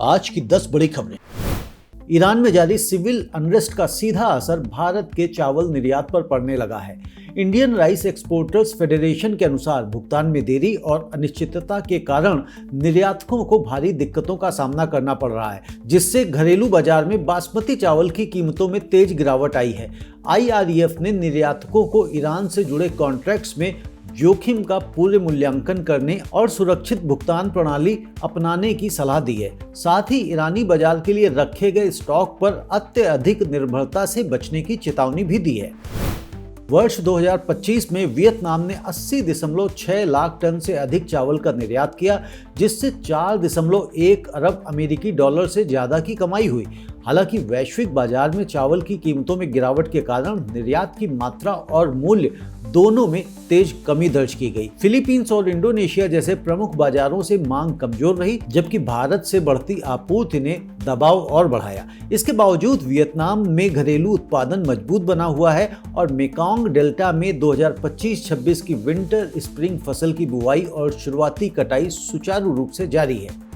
आज की 10 बड़ी खबरें। ईरान में जारी सिविल अनरेस्ट का सीधा असर भारत के चावल निर्यात पर पड़ने लगा है। इंडियन राइस एक्सपोर्टर्स फेडरेशन के अनुसार भुगतान में देरी और अनिश्चितता के कारण निर्यातकों को भारी दिक्कतों का सामना करना पड़ रहा है, जिससे घरेलू बाजार में बासमती चावल की कीमतों में तेज गिरावट आई है। IREF ने निर्यातकों को ईरान से जुड़े कॉन्ट्रैक्ट्स में जोखिम का पूर्ण मूल्यांकन करने और सुरक्षित भुगतान प्रणाली अपनाने की सलाह दी है। साथ ही ईरानी बाजार के लिए रखे गए स्टॉक पर अत्यधिक निर्भरता से बचने की चेतावनी भी दी है। वर्ष 2025 में वियतनाम ने 80.6 लाख टन से अधिक चावल का निर्यात किया, जिससे 4.1 अरब अमेरिकी डॉलर से ज्यादा की कमाई हुई। हालांकि वैश्विक बाजार में चावल की कीमतों में गिरावट के कारण निर्यात की मात्रा और मूल्य दोनों में तेज कमी दर्ज की गई। फिलीपींस और इंडोनेशिया जैसे प्रमुख बाजारों से मांग कमजोर रही, जबकि भारत से बढ़ती आपूर्ति ने दबाव और बढ़ाया। इसके बावजूद वियतनाम में घरेलू उत्पादन मजबूत बना हुआ है और मेकोंग डेल्टा में 2025-26 की विंटर स्प्रिंग फसल की बुवाई और शुरुआती कटाई सुचारू रूप से जारी है।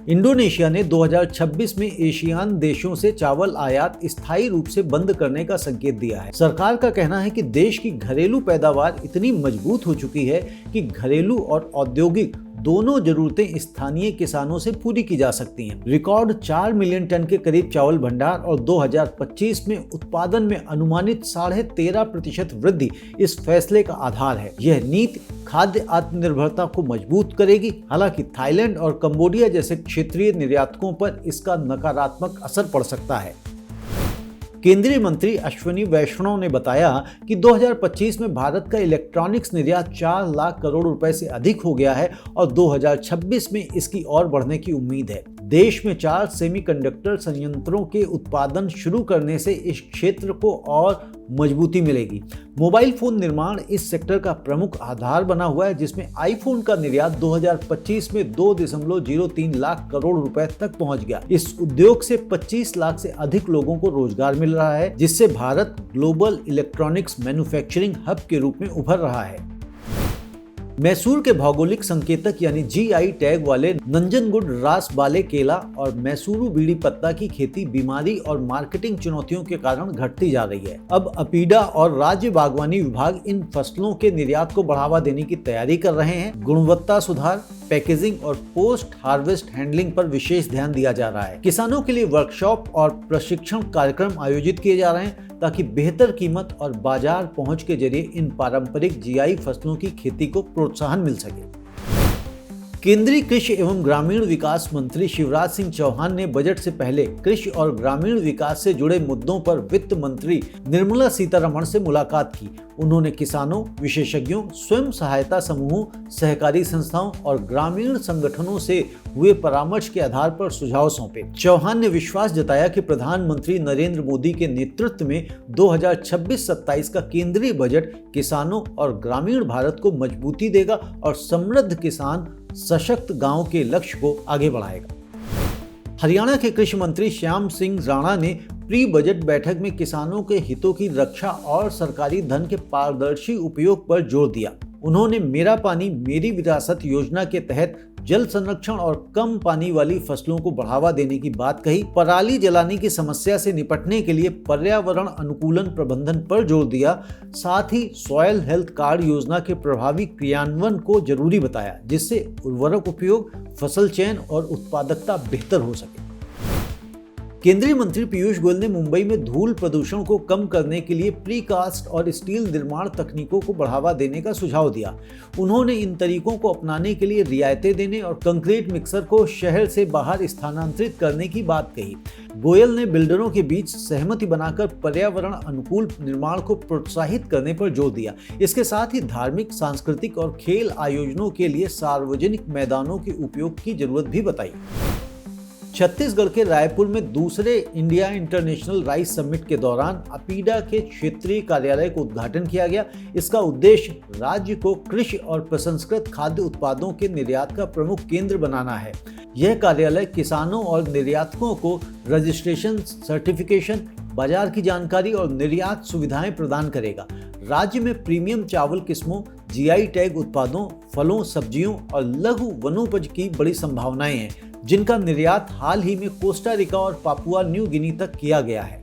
इंडोनेशिया ने 2026 में एशियान देशों से चावल आयात स्थायी रूप से बंद करने का संकेत दिया है। सरकार का कहना है कि देश की घरेलू पैदावार इतनी मजबूत हो चुकी है कि घरेलू और औद्योगिक दोनों जरूरतें स्थानीय किसानों से पूरी की जा सकती हैं। रिकॉर्ड 4 मिलियन टन के करीब चावल भंडार और 2025 में उत्पादन में अनुमानित 13.5% वृद्धि इस फैसले का आधार है। यह नीति खाद्य आत्मनिर्भरता को मजबूत करेगी। हालांकि थाईलैंड और कंबोडिया जैसे क्षेत्रीय निर्यातकों पर इसका नकारात्मक असर पड़ सकता है। केंद्रीय मंत्री अश्विनी वैष्णव ने बताया कि 2025 में भारत का इलेक्ट्रॉनिक्स निर्यात 4 लाख करोड़ रुपए से अधिक हो गया है और 2026 में इसकी और बढ़ने की उम्मीद है। देश में 4 सेमीकंडक्टर संयंत्रों के उत्पादन शुरू करने से इस क्षेत्र को और मजबूती मिलेगी। मोबाइल फोन निर्माण इस सेक्टर का प्रमुख आधार बना हुआ है, जिसमें आईफोन का निर्यात 2025 में 2.03 लाख करोड़ रुपए तक पहुंच गया। इस उद्योग से 25 लाख से अधिक लोगों को रोजगार मिल रहा है, जिससे Bharat global electronics manufacturing hub के रूप में उभर रहा है। मैसूर के भौगोलिक संकेतक यानी GI टैग वाले नंजनगुड रास बाले केला और मैसूरू बीड़ी पत्ता की खेती बीमारी और मार्केटिंग चुनौतियों के कारण घटती जा रही है। अब अपीडा और राज्य बागवानी विभाग इन फसलों के निर्यात को बढ़ावा देने की तैयारी कर रहे हैं। गुणवत्ता सुधार, पैकेजिंग और पोस्ट हार्वेस्ट हैंडलिंग पर विशेष ध्यान दिया जा रहा है। किसानों के लिए वर्कशॉप और प्रशिक्षण कार्यक्रम आयोजित किए जा रहे हैं ताकि बेहतर कीमत और बाजार पहुंच के जरिए इन पारंपरिक GI फसलों की खेती को प्रोत्साहन मिल सके। केंद्रीय कृषि एवं ग्रामीण विकास मंत्री शिवराज सिंह चौहान ने बजट से पहले कृषि और ग्रामीण विकास से जुड़े मुद्दों पर वित्त मंत्री निर्मला सीतारमण से मुलाकात की। उन्होंने किसानों, विशेषज्ञों, स्वयं सहायता समूहों, सहकारी संस्थाओं और ग्रामीण संगठनों से हुए परामर्श के आधार पर सुझाव सौंपे। चौहान ने विश्वास जताया कि प्रधानमंत्री नरेंद्र मोदी के नेतृत्व में 2026-27 का केंद्रीय बजट किसानों और ग्रामीण भारत को मजबूती देगा और समृद्ध किसान, सशक्त गांव के लक्ष्य को आगे बढ़ाएगा। हरियाणा के कृषि मंत्री श्याम सिंह राणा ने प्री बजट बैठक में किसानों के हितों की रक्षा और सरकारी धन के पारदर्शी उपयोग पर जोर दिया। उन्होंने मेरा पानी मेरी विरासत योजना के तहत जल संरक्षण और कम पानी वाली फसलों को बढ़ावा देने की बात कही। पराली जलाने की समस्या से निपटने के लिए पर्यावरण अनुकूलन प्रबंधन पर जोर दिया। साथ ही सॉयल हेल्थ कार्ड योजना के प्रभावी क्रियान्वयन को जरूरी बताया, जिससे उर्वरक उपयोग, फसल चयन और उत्पादकता बेहतर हो सके। केंद्रीय मंत्री पीयूष गोयल ने मुंबई में धूल प्रदूषण को कम करने के लिए प्रीकास्ट और स्टील निर्माण तकनीकों को बढ़ावा देने का सुझाव दिया। उन्होंने इन तरीकों को अपनाने के लिए रियायतें देने और कंक्रीट मिक्सर को शहर से बाहर स्थानांतरित करने की बात कही। गोयल ने बिल्डरों के बीच सहमति बनाकर पर्यावरण अनुकूल निर्माण को प्रोत्साहित करने पर जोर दिया। इसके साथ ही धार्मिक, सांस्कृतिक और खेल आयोजनों के लिए सार्वजनिक मैदानों के उपयोग की जरूरत भी बताई। छत्तीसगढ़ के रायपुर में दूसरे इंडिया इंटरनेशनल राइस समिट के दौरान अपीडा के क्षेत्रीय कार्यालय का उद्घाटन किया गया। इसका उद्देश्य राज्य को कृषि और प्रसंस्कृत खाद्य उत्पादों के निर्यात का प्रमुख केंद्र बनाना है। यह कार्यालय किसानों और निर्यातकों को रजिस्ट्रेशन, सर्टिफिकेशन, बाजार की जानकारी और निर्यात सुविधाएं प्रदान करेगा। राज्य में प्रीमियम चावल किस्मों, GI टैग उत्पादों, फलों, सब्जियों और लघु वनोपज की बड़ी संभावनाएं हैं। जिनका निर्यात हाल ही में कोस्टा रिका और पापुआ न्यू गिनी तक किया गया है।